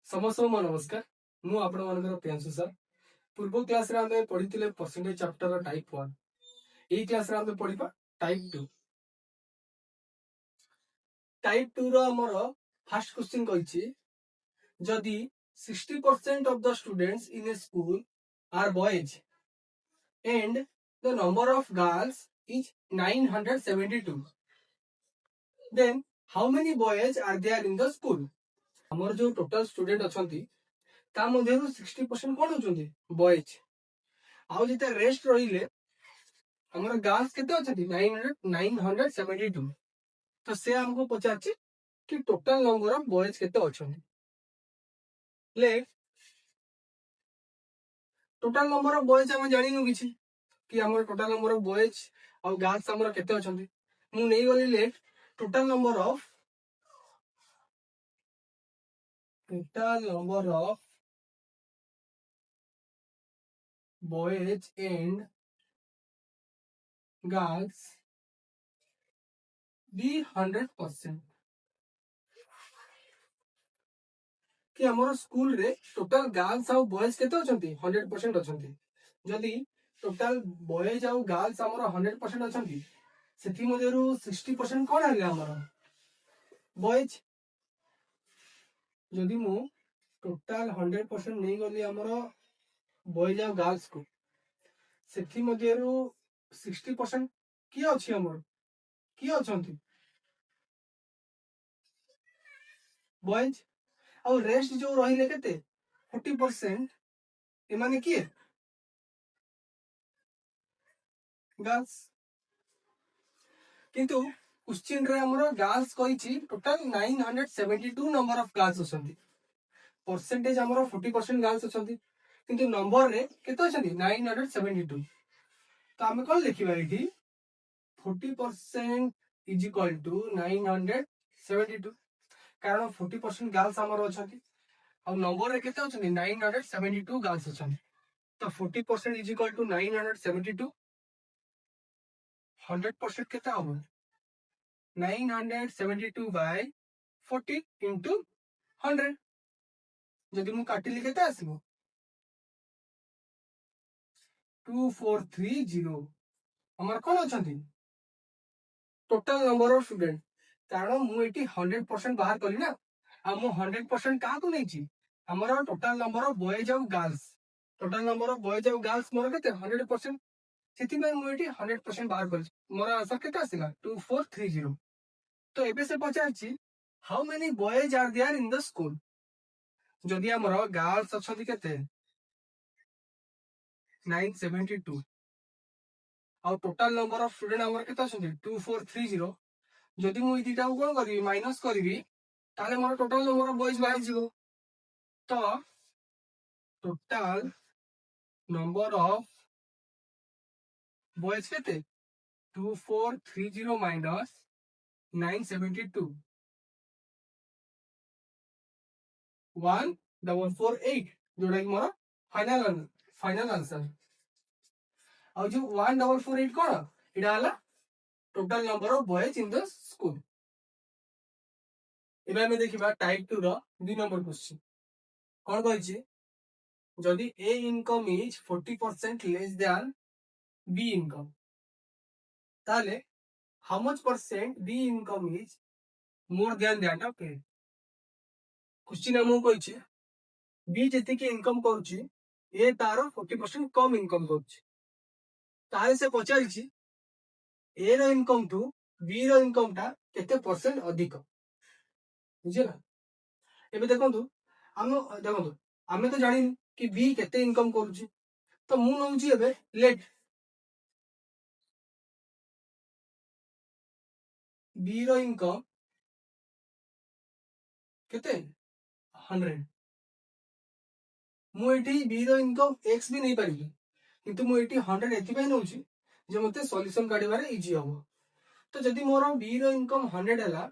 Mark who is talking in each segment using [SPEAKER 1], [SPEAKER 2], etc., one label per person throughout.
[SPEAKER 1] समस्त नमस्कार मु आपण प्रियांशु सर पूर्व क्लास रे आमे पढिथिले परसेंटेज चैप्टर टाइप 1 एई क्लास रे आमे पढिबा टाइप 2 रो हमर फर्स्ट क्वेश्चन कहिछि जदि 60% of the students in a school are boys and the number of girls is 972 then how many boys are there in the school हमर जो total student अछंती ता मध्ये 60% कोन होचंती boys आउ जेते रेस्ट रहिले हमर गर्ल्स केते अछंती 972 तो से हमको पचाछि कि टोटल नंबर ऑफ बॉयज केते अछंती ले टोटल नंबर ऑफ बॉयज हम जानिनु किछि कि हमर टोटल नंबर ऑफ बॉयज और गर्ल्स हमर केते अछंती मु नै गली ले total number of boys and girls be 100% कि हमर स्कूल रे टोटल गर्ल्स और बॉयज केते अछंती 100% अछंती जदी टोटल बॉयज और गर्ल्स हमर 100% अछंती सेथि मध्यरु 60% कोन आले हमर बॉयज जदी मु टोटल 100% नहीं गली हमर बॉयज और गर्ल्स को सेथि मध्यरु 60% की अछि हमर की अछंती बॉयज और रेस्ट जो रहिले केते 40% ए माने की गर्ल्स किंतु क्वेश्चन रे हमर गर्ल्स कहिछि टोटल 972 नंबर ऑफ गर्ल्स अछंती परसेंटेज हमर 40% गर्ल्स अछंती किंतु नंबर रे केते अछंती 972 तो हम कोन लिखिबा एठी 40% इज इक्वल टू 972 कारण 40% गर्ल्स हमर अछंती और नंबर रे केते अछंती 972 गर्ल्स अछंती तो 40% इज इक्वल टू 972 100% केते हम 972 by 40 into 100 जदि मु काटिली केते आसीबो 2430 हमर कोन अछंती टोटल नंबर ऑफ स्टूडेंट कारण मु एटी 100% बाहर कली ना आ मु 100% का को नै छी हमर टोटल नंबर ऑफ बॉयज और girls total number of boys और गर्ल्स मोर केते 100% सेति में मु एटी 100% बाहर कली मोर आंसर केते आसिला 2430 तो एबे से पचार छी how many boys are there in the school जदि हमर गर्ल्स अछंती केते 972 और टोटल नंबर ऑफ स्टूडेंट हमर केते अछंती 2430 जदि मु इदिटा को कोन करबी माइनस करबी ताले मोर टोटल नंबर ऑफ बॉयज बाहर जिवो तो टोटल नंबर ऑफ बॉयज केते 2430 माइनस 972 1448 जोड़ा कि मोर फाइनल आंसर और जो 1448 कोन इडा हला total number of boys in the school एबे हम देखिबा टाइप 2 रो 2 नंबर क्वेश्चन कोन कहछि जदि A income is 40% less than B income ताले how much percent B income is more than that of A question हम कहछि बी जति के इनकम करूछि ए तारो 40% कम इनकम करूछि ताले से पचारिछि ए रो इनकम टू बी रो इनकम ता केते परसेंट अधिक बुझिला एबे देखंतु आमे तो जानि कि बी केते इनकम करूछि तो मु नउछि एबे लेट बी रो इनकम केते 100 मु एठी बी रो इनकम x भी नहीं पारिबी किंतु मु एठी 100 एथि पय नउछि जे मते सॉल्यूशन काढिबारे इजी हबो तो जदि मोर बी रो इनकम 100 हला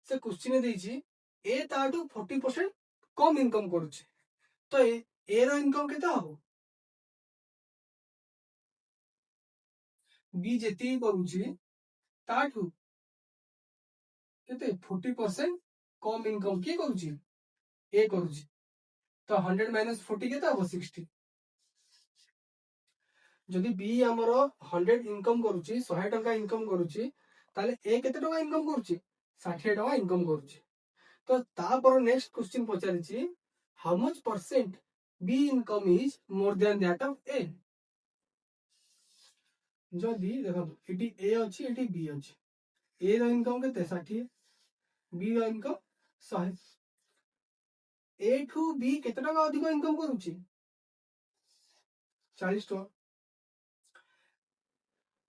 [SPEAKER 1] से क्वेश्चन देछि ए ताटू 40% कम इनकम करूछि तो ए रो इनकम केते हबो बी जेति करूछि ताटू केते 40% कम इनकम की करूछि ए करूछि तो 100 माइनस 40 केते हम 60 जदि बी हमर 100 इनकम करूची 100 टका इनकम करूची ताले ए केते टका इनकम करूची 60 टका इनकम करूची तो तापर नेक्स्ट क्वेश्चन पचारिची how much percent B income is more than that of A जदि देखो एटी ए अछि एटी बी अछि ए रो इनकम केते 60 बी रो इनकम 100 ए ठू बी केते टका अधिक इनकम करूची 40 टका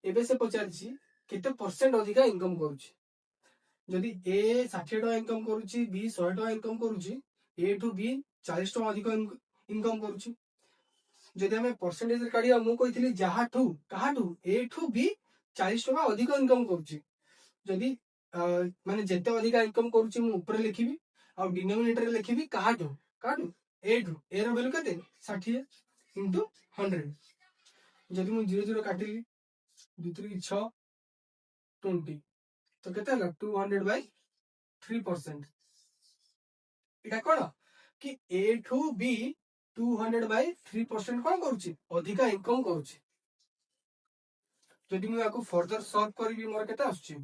[SPEAKER 1] एबे से पचारिची केते परसेंट अधिक इनकम करूची जदि ए 60 टका इनकम करूची बी 100 टका इनकम करूची ए ठू बी 40 टका अधिक इनकम करूची जदि हमें परसेंटेज काढिया मु कहितली जहा ठू कहा ठू ए ठू बी 40 टका अधिक इनकम करूची जदि माने जेते अधिक इनकम करूची मु ऊपर लिखिबी और डिनोमिनेटर लिखिबी कहा ठू ए ठू ए रो वैल्यू केते 60 इनटू 100 जदि मु 0 0 काटिली 2 3 6 20 तो केते हला 200 बाय 3% इटा कोन कि ए ठू बी 200 बाय 3% कोन करूची अधिक इनकम करूची जदि मु याको फर्दर सॉल्व करबी मोर केते आछी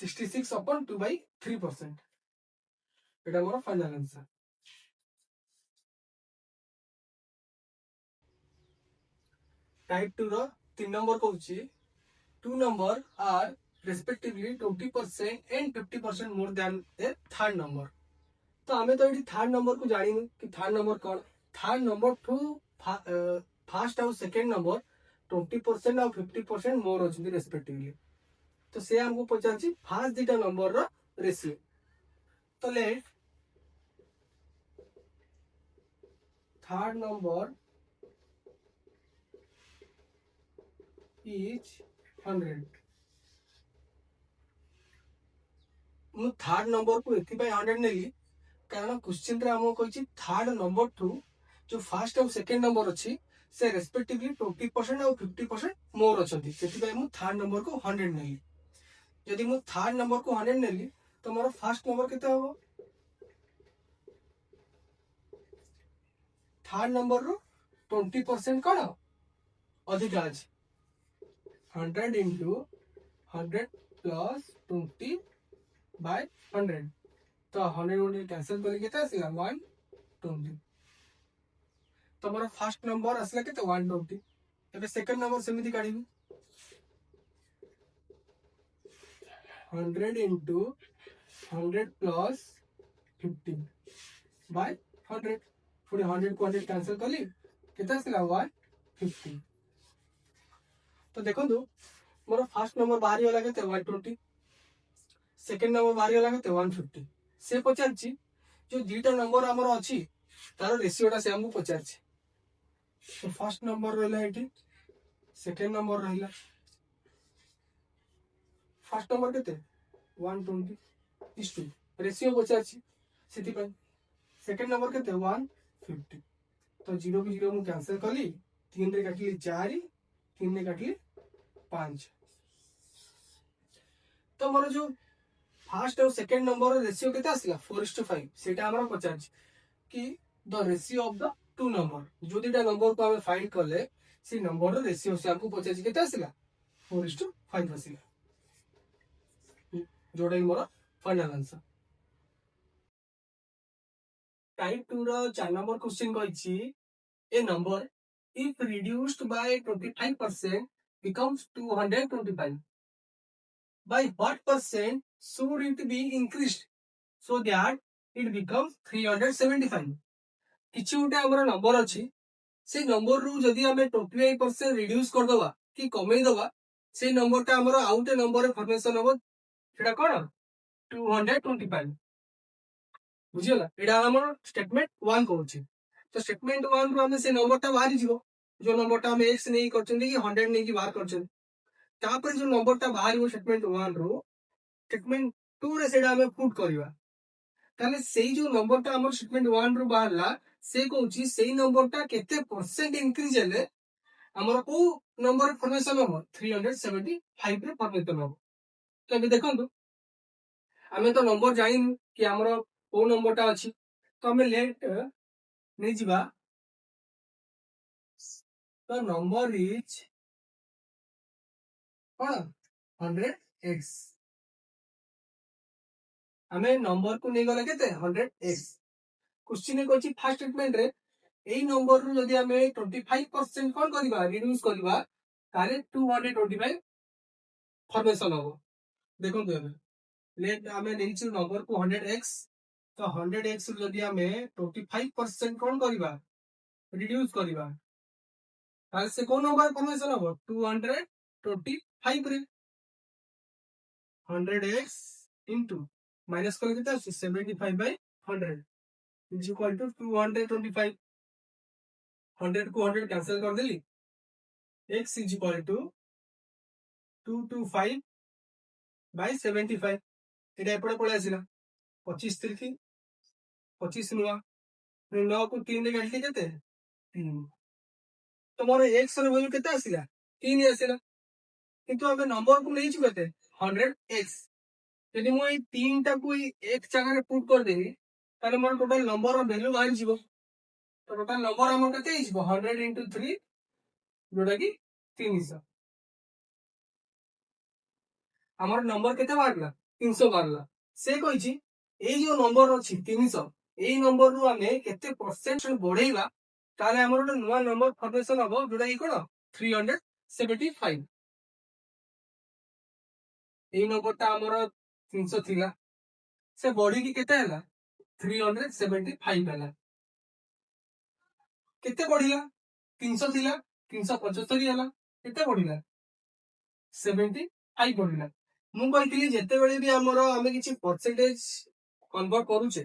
[SPEAKER 1] 66 upon 2 by 3% एटा मोर फाइनल आंसर टाइप 2 रो 3 नंबर कहूची 2 number are respectively 20% and 50% more than A third number तो हमें तो ये थर्ड नंबर को जानी कि थर्ड नंबर कौन थर्ड नंबर टू फास्ट और सेकंड नंबर 20% और 50% मोर अच्छी रेस्पेक्टिवली तो से हमको पचार फास्ट दीटा नंबर रो रेशियो तो लेट थर्ड नंबर इज 100 मु थर्ड नंबर को एथि 100 नेली कारण क्वेश्चन रे हमको कहिछि थर्ड नंबर टू जो फर्स्ट और सेकंड नंबर अछि से रेस्पेक्टिवली 20% और 50% मोर अछंती सेति मु थर्ड नंबर को 100 नेली यदि मु थर्ड नंबर को 100 नेली तो मोर फर्स्ट नंबर केते हो थर्ड नंबर रो 20% कोन अधिक आज 100 into 100 plus 20 by 100 तो 100 कैंसिल करले केते आसीला 120 तो मोर फर्स्ट नंबर आसला केते 120 एबे second number सेमिति काढिबी 100 into 100 plus 50 by 100 पुरे 100 को 100 कैंसिल करली केते आसीला 150 तो देखो मोर फर्स्ट नंबर बाहरी वाला केते 120 सेकंड नंबर बाहरी वाला केते 150 से पचारची जो दुईटा नंबर हमर अछि तार रेशियोटा से हमको पचारची तो फर्स्ट नंबर रहला एठी सेकंड नंबर रहला फर्स्ट नंबर केते 120 रेशियो पचारची सेति पर सेकंड नंबर केते 150 तो 0 की 0 मु कैंसिल करली 3 रे काटली 4 3 रे काटली 5 तो मोर जो फर्स्ट और सेकंड नंबर रेशियो केते आसीला 4:5 सेटा हमरा पचारची कि the ratio of the two number जो दुटा नंबर को हम फाइंड करले से नंबर रो रेशियो से हमको पचारची केते आसीला 4:5 आसीला जोडा ही मोर फाइनल आंसर टाइप 2 रो 4 नंबर क्वेश्चन कहिची A number if reduced by 25% becomes 225 by what percent should it be increased so that it becomes 375 किछि उटे हमर नंबर अछि से नंबर रु जदी हमें 25% रिड्यूस कर दवा कि कमे दवा से नंबर ता हमर आउटे नंबर फॉर्मेशन हो सेटा कोन 225 बुझियला एडा हमर स्टेटमेंट 1 कहउछि तो स्टेटमेंट 1 रु हमें से नंबर ता बाहरी जिवो जो नंबर ता हम x नहीं करछन कि 100 नहीं कि बाहर करछन तापर जो नंबर ता बाहरी वो स्टेटमेंट 1 रु स्टेटमेंट 2 रे सेडा हमें पुट करबा ताले सेई जो नंबर ता हमर स्टेटमेंट 1 रु बाहरला से कहउछि सेई नंबर ता केते परसेंट इंक्रीज हेले हमर को नंबर फॉर्मेशन हो 375 रे फॉर्मेशन हो तो देखंतु आमे तो नंबर जानिनु कि हमरो को नंबरटा अछि तो आमे लेट नै जिबा तो नंबर इज कोन 100x आमे नंबर को नै गले केते 100x क्वेश्चन को अछि फर्स्ट स्टेटमेंट रे एई नंबर रु जदि आमे 25% कोन करबा रिड्यूस करबा तारे 225 फॉर्मेशन हो देखो तो लेट आमे नेइछु नंबर को 100x तो 100x रु जदि आमे 25% कोन करबा रिड्यूस करबा ताले से कोन नंबर फॉर्मेशन हो 225 रे 100x into माइनस कर केते 75 by 100 इज इक्वल टू 225 100 को 100 कैंसिल कर देली x is equal to 225 by 75 एटा एपडे पळे आसिला 25 3 25 नुआ 9 को 3 रे काटली केते 3 तो मोर x र वैल्यू केते आसिला 3 आसिला किंतु अबे नंबर को लेइछु केते 100x यदि मु ए 3 टा को एक जगह रे पुट कर देबी ताले मोर टोटल नंबर र वैल्यू बाहर जिवो तो टोटल नंबर हमर केते हिजबो 100 into 3 जोटा कि 300 हमर नंबर केते बाहरला 300 बाहरला से कहिछि ए जो नंबर अछि 300 एई नंबर रु हमें केते परसेंट बढ़ेइबा ताले हमर ଗୋଟେ ନୂଆ नंबर फॉर्मेशन हबो जोटा कि कोन 375 एई नंबर ता हमर 300 थिला से बढ़ी कि केते हला 375 हला केते बढ़िला 300 थिला 375 हला केते बढ़िला 75 बढ़िला मु कहितली जेते बेले भी हमर हमें किछि परसेंटेज कन्वर्ट करूचे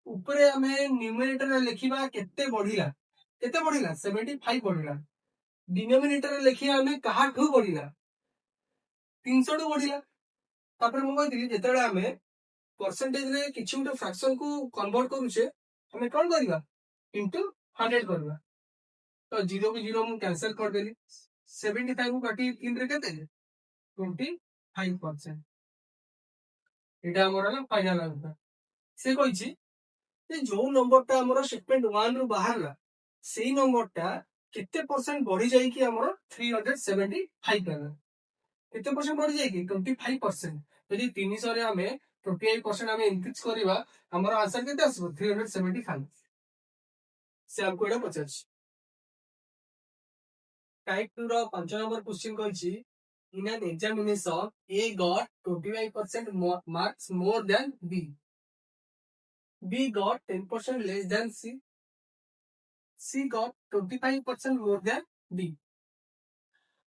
[SPEAKER 1] ऊपरे हमें न्यूमरेटर रे लिखिबा केते बढ़िला 75 बढ़िला डिनोमिनेटर रे लिखिया हमें कहा ठू बढ़िला 300 टू बढ़िला तापर मु कहितली जेते बेले हमें परसेंटेज रे किछि उटे फ्रैक्शन को कन्वर्ट करूचे हमें कोन करबा इनटू 100 करबा तो 0 को 0 मु कैंसिल कर देली 75 को काटी 3 रे केते 25% एटा हमर ना फाइनल आंसर से कहिछि जे जो नंबर ता हमर सेगमेंट 1 रु बाहरला सेही नंबर ता केते परसेंट बढ़ी जाई कि हमर 375 हला केते परसेंट बढ़ी जाई कि 25% यदि 300 रे हमें 28% हमें इंक्रीज करिबा हमर आंसर केते आसबो 375 से हमको एटा पचास टाइप 2 रो 5 नंबर क्वेश्चन कहिछि in an examination A got 25% more marks more than B got 10% less than C got 25% more than D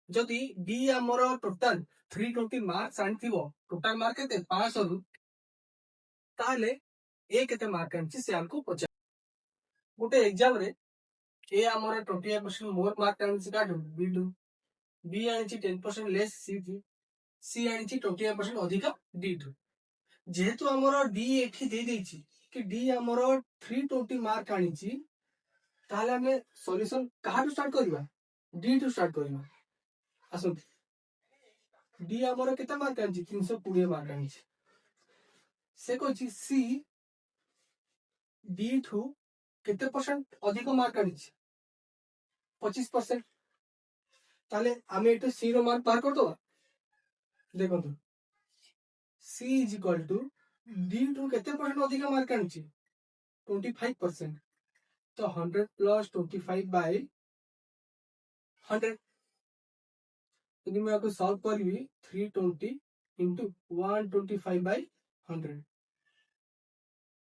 [SPEAKER 1] जदि D हमर टोटल 320 मार्क्स आनिथिबो टोटल मार्क केते 500 रु ताले ए केते मार्क आनिछि से हमको पचास गोटे एग्जाम रे ए हमर 25% मोर मार्क आनिछि काटू B आनिछि 10% लेस C आनिछि 25% अधिक D जेहेतु हमर D एठी दे देछि कि D हमर 320 मार्क आनिछि ताले हमें सॉल्यूशन कहा टू स्टार्ट करबा D टू स्टार्ट करबा आसो D हमर केते मार्क आनिछि 320 मार्क आनिछि से कहिछि C D ठू केते परसेंट अधिक मार्क आनिछि 25% ताले हमें एटू C रो मार्क बाहर कर दो देखो तो C is equal to D टू केते परसेंट अधिक मार्क आनिछि 25% तो 100 प्लस 25 बाय 100 यदि मैं आपको सॉल्व करबी 320 into 125 by 100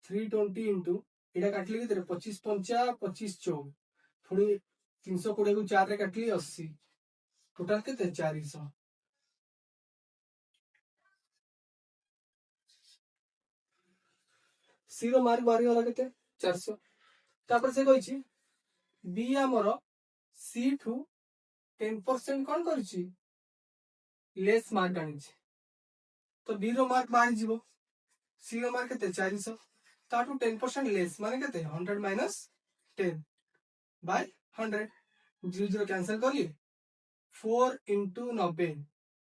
[SPEAKER 1] 320 into एटा काटली केते 25 पंचा 25 चौ थोड़ी 320 को 4 रे काटली 80 टोटल केते 400 C रो मार्क बारी वाला केते 400 तापर से कहिछि B हमर C ठू 10% कोन करछि लेस मार्क आनिछि तो B रो मार्क बाहर जीवो C रो मार्क केते 400 ताटू 10% लेस माने केते 100 माइनस 10 बाय 100 0 0 कैंसिल करली 4 into 90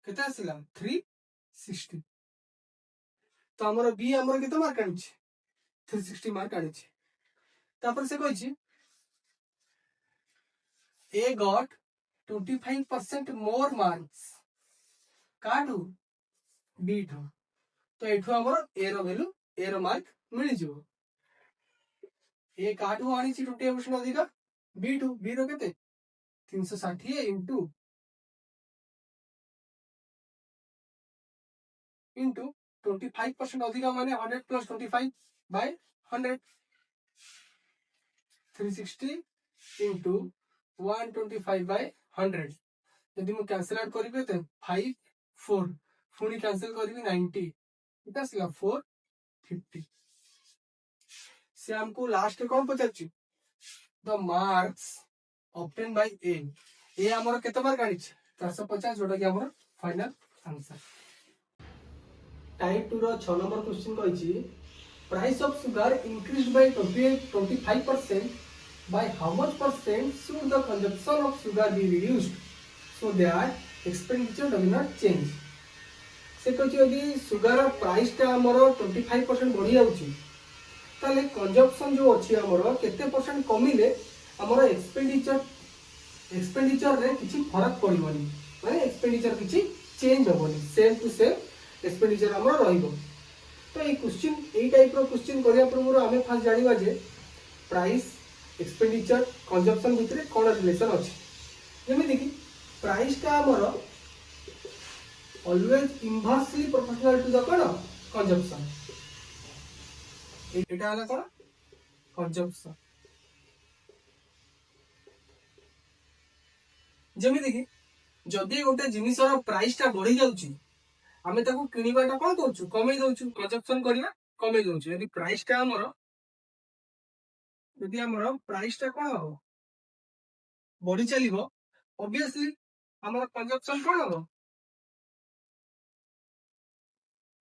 [SPEAKER 1] केते आसिला 360 तो हमर बी हमर केते मार्क आनिछि 360 मार्क आनिछि तापर से कहिछि ए गॉट 25% मोर मार्क्स काटू बी ठो तो एठो हमर ए रो वैल्यू ए रो मार्क मिलि जिवो ए काटू आनिछि 20% अधिक बी रो केते 360 इनटू 25% अधिक माने 100 प्लस 25 बाय 100 360 इंटू 125 बाय 100 यदि मु कैंसिल आउट करिवे त 5 4 पुनी कैंसिल करिवे 90 इटा आसला 450 से हमको लास्ट कौन पचारछि the marks obtain by A हमर केते मार्क आनी 450 जोटा कि हमर फाइनल आंसर टाइप 2 रो 6 नंबर क्वेश्चन कहिछि price of sugar increased by 25% by how much percent should the consumption of sugar be reduced so that expenditure does not change से कहिछि यदि सुगर प्राइस टा हमर 25% बढ़ी जाउछि ताले कंजम्पशन जो अछि हमर केते परसेंट कमिले हमर एक्सपेंडिचर रे किछि फरक पड़िबनी माने एक्सपेंडिचर किछि चेंज होबनी सेम टू सेम एक्सपेंडिचर हमर रहिबो तो ये क्वेश्चन ए टाइप रो क्वेश्चन करिया पूर्व आमे फास्ट जानिबा जे प्राइस एक्सपेंडिचर कंजम्पशन भितरे कोन रिलेशन अछि जेमिति कि प्राइस का हमर always inversely proportional to the कोन कंजम्पशन एटा हला कोन कंजम्पशन जेमिति कि जदि गोटे जिनिसर प्राइस टा बढ़ी जाउची आमे ताको किनिबाटा कोन करछु कमे दउछु कंजम्पशन करिया कमे दउछु यदि प्राइस टा हमर प्राइस टा कोन हो बढ़ी चलिबो ऑब्वियसली हमर कंजम्पशन कोन हो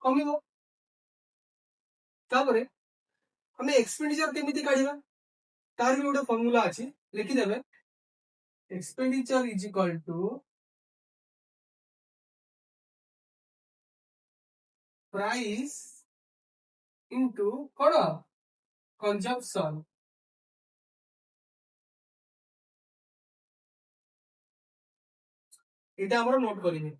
[SPEAKER 1] कमिबो तापरे हमें एक्सपेंडिचर केमिति काढिबा तार भी गोटे फार्मूला अछि लिखि देबे expenditure is equal to price into कोन कंजम्पशन एटा हमर नोट करिवे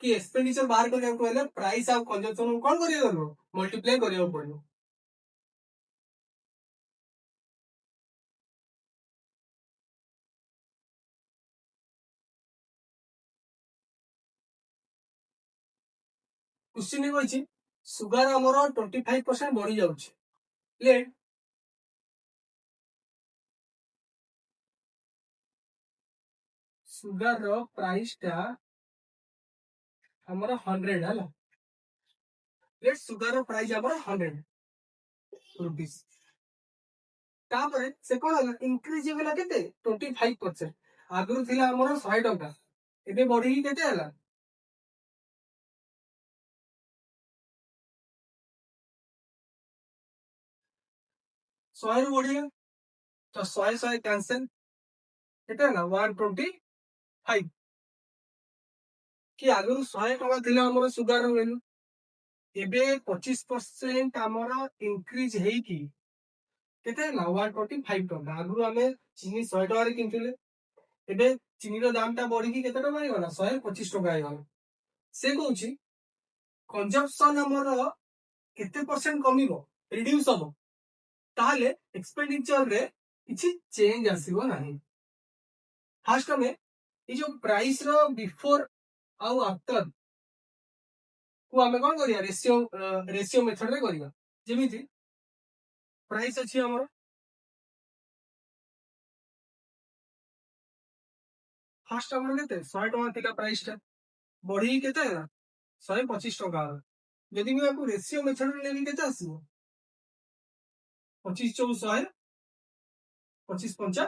[SPEAKER 1] कि एक्सपेंडिचर बाहर करिया को हेले प्राइस आ कंजम्पशन कोन करिया गलो मल्टीप्लाई करिया पड़ियो क्वेश्चन ने कहिछि सुगर हमर 25% बढ़ी जाउछि ले सुगर रो प्राइस टा हमर 100 हला लेट सुगर रो प्राइस हमर 100 रुपीस तापरे से कोन हला इंक्रीज हेला केते 25% आगु थिला हमर 100 टका एबे बढ़ी केते हला 100 रु बढ़िया तो 100 कैंसिल केते हला 125 कि आगु 100 टका थिला हमर सुगर रो वैल्यू एबे 25% हमर इंक्रीज हेई की केते हला 125 टका आगु हमें चीनी 100 टका रे किनथिले एबे चीनी रो दाम टा बढ़ी की केते टका आइगला 125 टका आइगला से कहूची कंजम्पशन हमर केते परसेंट कमिबो रिड्यूस होबो ताले एक्सपेंडिचर रे किछि चेंज आसीबो नाही फर्स्ट में ये जो प्राइस रो बिफोर आउ आफ्टर को हमें कोन करिया रेशियो मेथड रे करिया जेमिति प्राइस अछि हमर फर्स्ट हमर केते 100 टका थिला प्राइस टा बढ़ी केते हला 125 टका यदि मैं आपको रेशियो मेथड रे लेबी केते आसीबो 25 चौ 100 25 पंचा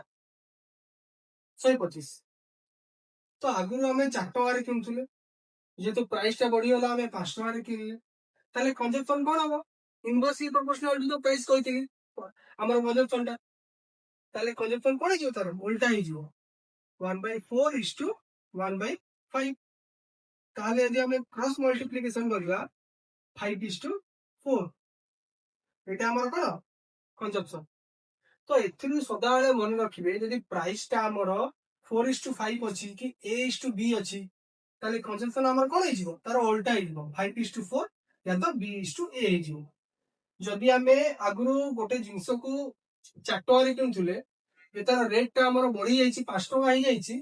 [SPEAKER 1] 125 तो आगु हमें 4 टका रे किनथुले जे तो प्राइस टा बढ़ी होला हमें 5 टका रे किनले ताले कंजम्पशन कोन हबो inversely proportional to the price कहिथिली हमर कंजम्पशन टा ताले कंजम्पशन कोन हिजो तार उल्टा हिजो 1/4:1/5 ताले यदि हमें क्रॉस मल्टीप्लिकेशन करबा 5:4 4 এটা আমার কোন কনজম্পশন। তো এথিরু সদাବେଳେ মনে ରଖିବେ ଯଦି ପ୍ରାଇସ୍ ଟା ଆମର 4:5 ଅଛି କି A:B ଅଛି ତାହେଲେ କନଜମ୍ପଶନ ଆମର କଣ ହେଇଯିବ ତାର ଓଲଟା ହେଇଯିବ 5:4 या तो B:A ହେଇଯିବ। ଯଦି ଆମେ ଆଗରୁ ଗୋଟେ ଜିନିଷକୁ 4 ଟଙ୍କାରେ କିଣୁଥିଲେ ଏ ତାର ରେଟ୍ ଟା ଆମର ବଢି ଯାଇଛି 5 ଟଙ୍କା ହେଇଯାଇଛି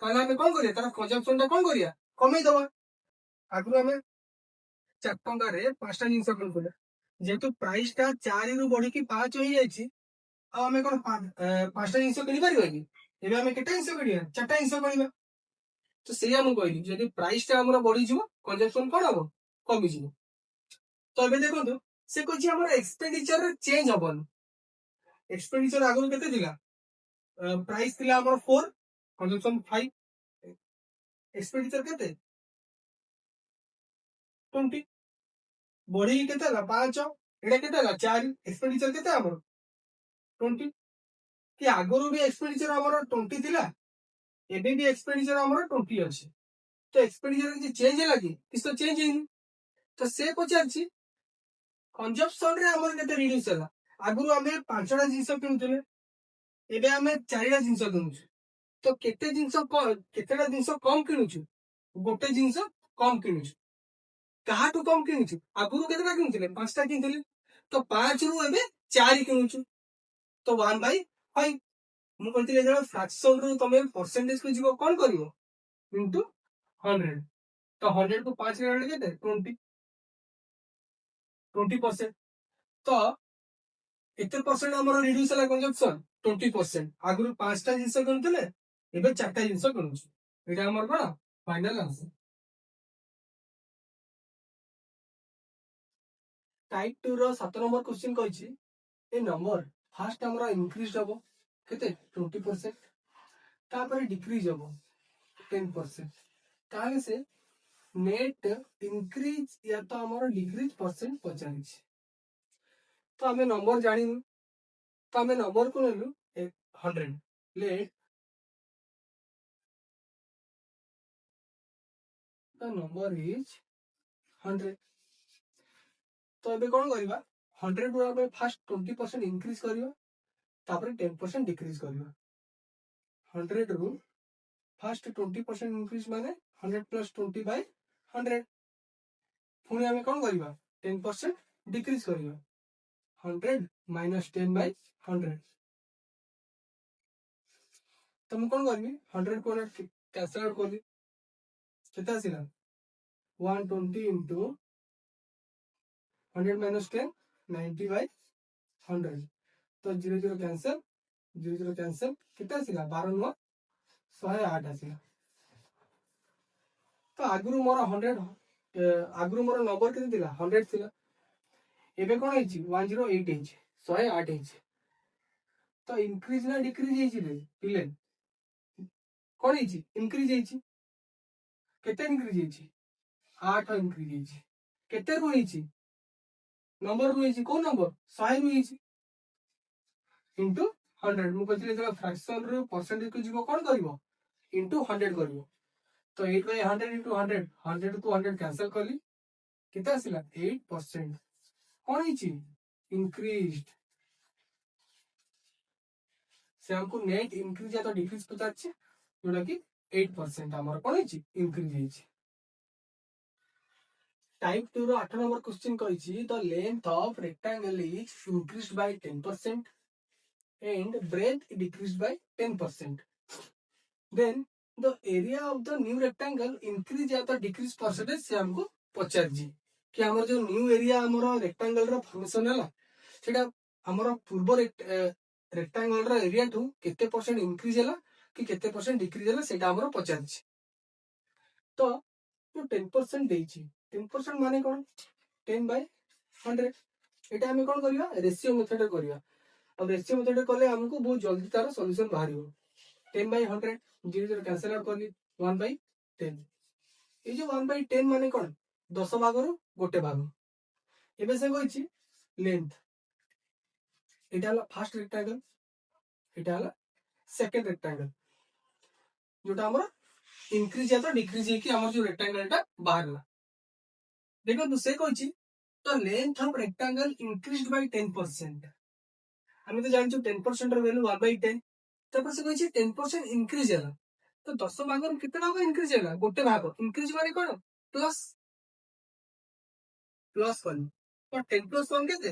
[SPEAKER 1] ତାହେଲେ ଆମେ କଣ କରିବା ତାର କନଜମ୍ପଶନ ଟା କଣ କରିବା କମେଇ ଦବା। ଆଗରୁ ଆମେ 4 ଟଙ୍କାରେ 5ଟା ଜିନିଷ କିଣୁଥିଲେ ଯେହେତୁ ପ୍ରାଇସ୍ ଟା 4 ରୁ ବଢିକି 5 ହେଇଯାଇଛି ଆଉ ଆମେ କଣ 5ଟା ଜିନିଷ କିଣିପାରିବା କି ଏବେ ଆମେ କେତେ ଜିନିଷ କିଣିବା 4ଟା ଜିନିଷ କିଣିବା। ତ ସେଇଆ ମୁଁ କହିଲି ଯଦି ପ୍ରାଇସ୍ ଟା ଆମର ବଢିଯିବ କନଜମ୍ପଶନ କଣ ହବ କମିଯିବ। ତ ଏବେ ଦେଖନ୍ତୁ ସେ କହିଛି ଆମର ଏକ୍ସପେଣ୍ଡିଚର ଚେଞ୍ଜ ହବନି। ଏକ୍ସପେଣ୍ଡିଚର ଆଗରୁ କେତେ ଥିଲା ପ୍ରାଇସ୍ ଥିଲା ଆମର 4 କନଜମ୍ପଶନ 5 ଏକ୍ସପେଣ୍ଡିଚର କେତେ 20 ବଢିକି କେତେ ହେଲା 5 ଏଇଟା କେତେ ହେଲା 4 ଏକ୍ସପେଣ୍ଡିଚର କେତେ ଆମର 20 କି ଆଗରୁ ବି ଏକ୍ସପେଣ୍ଡିଚର ଆମର 20 ଥିଲା ଏବେ ବି ଏକ୍ସପେଣ୍ଡିଚର ଆମର 20 ଅଛି। ତ ଏକ୍ସପେଣ୍ଡିଚର କିଛି ଚେଞ୍ଜ ହେଲା କି କିଛି ତ ଚେଞ୍ଜ ହେଇନି। ତ ସେ ପଚାରିଛି କନଜମ୍ପଶନ ରେ ଆମର କେତେ ରିଡ୍ୟୁସ ହେଲା। ଆଗରୁ ଆମେ 5ଟା ଜିନିଷ କିଣୁଥିଲେ ଏବେ ଆମେ 4ଟା ଜିନିଷ କିଣୁଛୁ ତ କେତେଟା ଜିନିଷ କମ କିଣୁଛୁ ଗୋଟେ ଜିନିଷ କମ କିଣୁଛୁ। କାହାଠୁ କମ କିଣୁଛୁ ଆଗରୁ କେତେଟା କିଣୁଥିଲେ 5ଟା କିଣୁଥିଲେ ତ 5 ରୁ ଏବେ 4 କିଣୁଛୁ ତ 1/5। ମୁଁ କହିଥିଲି ଯେତେବେଳେ ଫ୍ରାକ୍ସନ ରୁ ତମେ ପରସେଣ୍ଟେଜ କୁ ଯିବ କଣ କରିବ ଇଣ୍ଟୁ 100 ତ 100 କୁ 5 ରେ ରହିଲେ କେତେ 20% ତ ଏତେ ପରସେଣ୍ଟ ଆମର ରିଡ୍ୟୁସ ହେଲା କନଜମ୍ପଶନ 20%। ଆଗରୁ 5ଟା ଜିନିଷ କିଣୁଥିଲେ ଏବେ 4ଟା ଜିନିଷ କିଣୁଛୁ। ଏଇଟା ଆମର କଣ ଫାଇନାଲ ଆନ୍ସର। टाइप 2 ର 7 नंबर क्वेश्चन କହିଛି ଏ ନମ୍ବର ଫାଷ୍ଟ ଆମର ଇନକ୍ରିଜ ହବ କେତେ 20% ତାପରେ ଡିକ୍ରିଜ ହବ 10% ତାହେଲେ ସେ ନେट इंक्रीज या तो ଆମର ଡିକ୍ରିଜ ପରସେଣ୍ଟ ପଚାରିଛି। ତ ଆମେ ନମ୍ବର ଜାଣିନୁ ତ ଆମେ ନମ୍ବରକୁ ନେଲୁ 100 लेट द नंबर इज 100। तो ଏବେ କଣ କରିବା 100 ରୁ ଆମେ ଫାଷ୍ଟ 20% ଇନକ୍ରିଜ କରିବା ତାପରେ 10% ଡିକ୍ରିଜ କରିବା। 100 ରୁ ଫାଷ୍ଟ 20% ଇନକ୍ରିଜ ମାନେ 100 ପ୍ଲସ 20/100 ପୁଣି ଆମେ କଣ କରିବା 10% ଡିକ୍ରିଜ କରିବା 100 ମାଇନସ 10/100 ତ ମୁଁ କଣ କରିବି 100 କୁ 100 କ୍ୟାନସଲ ଆଉଟ କଲି କେତେ ଆସିଲା 120 into 100 minus 10 90/100 तो 0 0 कैंसल 0 0 कैंसल केते आसिला 12 9 108 आसिला। तो आगुरु मोर 100 आगुरु मोर नंबर केते दिला 100 थिला एबे कोन हेछि 108 हेछि 108 हेछि। तो इंक्रीज ना डिक्रीज हेछि रे पिले कोन हेछि इंक्रीज हेछि केते इंक्रीज हेछि 8 इंक्रीज हेछि केते रु हेछि नंबर रु हेछि को नंबर 100 रु हेछि इंटू 100 मु कहथिले जरा फ्रैक्शन रु परसेंटेज को जीवो कोन करबो इंटू 100 करबो। तो 8/100 इंटू 100 100 को 100 कैंसल करली केते आसिला 8% कोन हेछि इंक्रीज्ड से हमको नेट इंक्रीज या तो डिक्रीज पचाछि जोटा कि 8% हमर कोन हेछि इंक्रीज हेछि। टाइप 2 रो 8 नंबर क्वेश्चन कहिछि the length of rectangle is increased by 10% and breadth decreased by 10%. Then the area of the new rectangle increase या तो decrease percentage से हमको पचार जी कि हमर जो न्यू एरिया हमर रेक्टेंगल रो फॉर्मेशन हला सेटा हमर पूर्व रेक्टेंगल रो एरिया टू केते परसेंट इंक्रीज हला कि केते परसेंट डिक्रीज हला सेटा हमर पचार जी। तो जो 10% देछि 10% माने कोन 10/100 एटा हम कोन करिया रेशियो मेथड करिया अब रेशियो मेथड कले हमको बहुत जल्दी तार सॉल्यूशन बाहरियो 10/100 0 0 कैंसिल आउट करली 1/10 ए जो 1/10 माने कोन 10 भाग रो गोटे भाग एबे से होइछि लेंथ एटा हला फर्स्ट रेक्टेंगल एटा हला सेकंड रेक्टेंगल जोटा हमर इंक्रीज या तो डिक्रीज हे कि हमर जो रेक्टेंगल टा बाहरला देखो से कहछि तो length of rectangle increased by 10%। ଆମେ ତ ଜାଣିଛୁ 10% ର ଭ୍ୟାଲୁ 1/10। ତାପରେ ସେ କହିଛି 10% ଇନକ୍ରିଜ ହେଲା। ତ 10 ଭାଗରୁ କେତେ ଭାଗ ଇନକ୍ରିଜ ହେଲା? ଗୋଟେ ଭାଗ। ଇନକ୍ରିଜ ମାନେ କଣ? ପ୍ଲସ୍ ପ୍ଲସ୍ କଲି। ତ 10 ପ୍ଲସ୍ 1 କେତେ?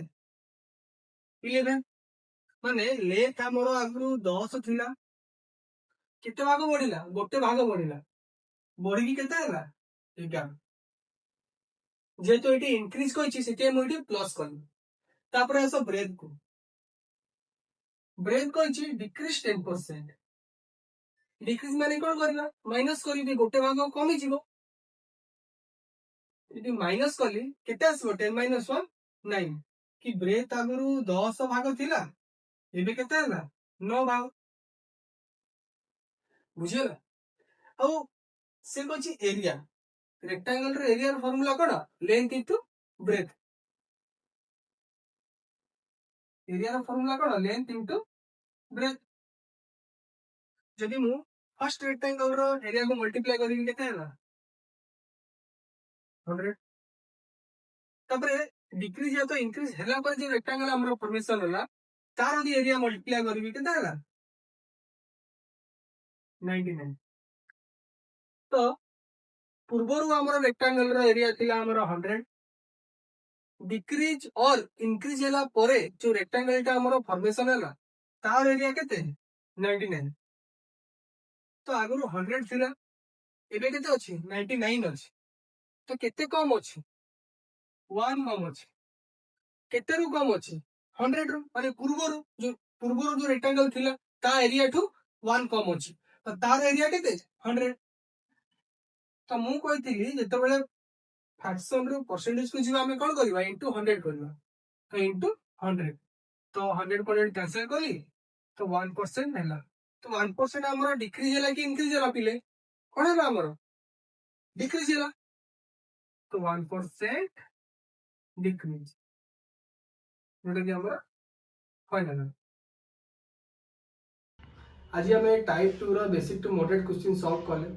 [SPEAKER 1] 11। ମାନେ ଲେନ୍ଥ ଆମର ଆଗରୁ 10 ଥିଲା, କେତେ ଭାଗ ବଢିଲା? ଗୋଟେ ଭାଗ ବଢିଲା। ବଢିକି କେତେ ହେଲା? 11। ଯେହେତୁ ଏଠି ଇନକ୍ରିଜ କହିଛି ସେଥିପାଇଁ ମୁଁ ଏଠି ପ୍ଲସ୍ କଲି। ତାପରେ ଆସ ବ୍ରେଡ୍ କୁ। ବ୍ରେଡ୍ କହିଛି ଡିକ୍ରିଜ 10%। ଡିକ୍ରିଜ ମାନେ କଣ କରିବା? ମାଇନସ୍ କରିବି, ଗୋଟେ ଭାଗ କମିଯିବ। ଏଠି ମାଇନସ୍ କଲି କେତେ ଆସିବ? 10 ମାଇନସ୍ 1 9। କି ବ୍ରେଡ୍ ଆଗରୁ 10 ଭାଗ ଥିଲା, ଏବେ କେତେ ହେଲା? 9 ଭାଗ। ବୁଝିଗଲା? ଆଉ ସେ କହିଛି ଏରିଆ। ରେକ୍ଟାଙ୍ଗଲ ର ଏରିଆ ଫର୍ମୁଲା କଣ? Length into breadth. ଏରିଆ ର ଫର୍ମୁଲା କଣ? Length into breadth. ଯଦି ମୁଁ ଫାର୍ଷ୍ଟ ରେକ୍ଟାଙ୍ଗଲ ର ଏରିଆ କୁ ମଲ୍ଟିପ୍ଲାଏ କରିବି କେତେ ହେଲା? 100। ତାପରେ ଡିକ୍ରିଜ या तो इंक्रीज ହେଲା ପରେ ଯୋଉ ରେକ୍ଟାଙ୍ଗଲ ଆମର ଫର୍ମେସନ ହେଲା ତାର ଯଦି ଏରିଆ ମଲ୍ଟିପ୍ଲାଏ କରିବି କେତେ ହେଲା? 99। ତ ପୂର୍ବରୁ ଆମର ରେକ୍ଟାଙ୍ଗଲ ର ଏରିଆ ଥିଲା ଆମର 100। ଡିକ୍ରିଜ ଅର ଇନକ୍ରିଜ ହେଲା ପରେ ଯୋଉ ରେକ୍ଟାଙ୍ଗଲ ଟା ଆମର ଫର୍ମେସନ ହେଲା ତାର ଏରିଆ କେତେ? 99। ତ ଆଗରୁ 100 ଥିଲା, ଏବେ କେତେ ଅଛି? 99 ଅଛି। ତ କେତେ କମ ଅଛି? 1 କମ ଅଛି। କେତେରୁ କମ ଅଛି? 100 ରୁ। ମାନେ ପୂର୍ବରୁ ଯୋଉ ରେକ୍ଟାଙ୍ଗଲ ଥିଲା ତା ଏରିଆ ଠୁ 1 କମ ଅଛି। ତ ତାର ଏରିଆ କେତେ? 100। ତ ମୁଁ କହିଥିଲି ଯେତେବେଳେ ଫ୍ରାକ୍ସନ ରୁ ପରସେଣ୍ଟେଜ କୁ ଯିବା ଆମେ କଣ କରିବା? ଇନଟୁ 100 କରିବା। ତ ଇନଟୁ 100। ତ 100 କୁ କ୍ୟାନ୍ସଲ କଲି ତ 1% ହେଲା। ତ 1% ଆମର ଡିକ୍ରିଜ ହେଲା କି ଇନକ୍ରିଜ ହେଲା ପିଲେ? କଣ ହେଲା ଆମର? ଡିକ୍ରିଜ ହେଲା। ତ 1% ଡିକ୍ରିଜ, ଯୋଉଟା କି ଆମର फाइनल। आज आम type 2 basic to moderate question solve कले।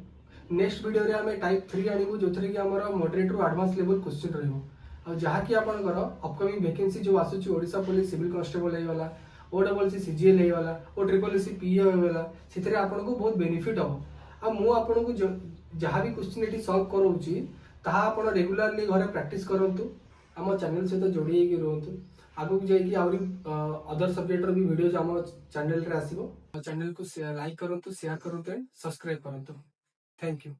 [SPEAKER 1] नेक्स्ट वीडियो रे आम टाइप 3 आनिबु जोथरे कि हमर मॉडरेट रु एडवांस लेवल क्वेश्चन रहइबो। आ जहा कि आपनकर अपकमिंग वैकेंसी जो आसुची ओडिसा पुलिस सिविल कांस्टेबल हे वाला, ओडब्ल्यूसी सीजीएल हे वाला, ओ ट्रिपल एससी पीए हे वाला, सेतरे आपनको बहुत बेनिफिट हो। आ मु आपनको जहा भी क्वेश्चन एटी सॉल्व करौची ताहा आपण रेगुलरली घरे प्रैक्टिस करंतु। आम चैनल सहित जोड़ी होगी रुहतु। आगु जाइए आहरी अदर सब्जेक्ट भी वीडियोज आम चैनल रे आसीबो। चैनल को लाइक करंतु, शेयर करंतु एंड सब्सक्राइब करंतु। Thank you.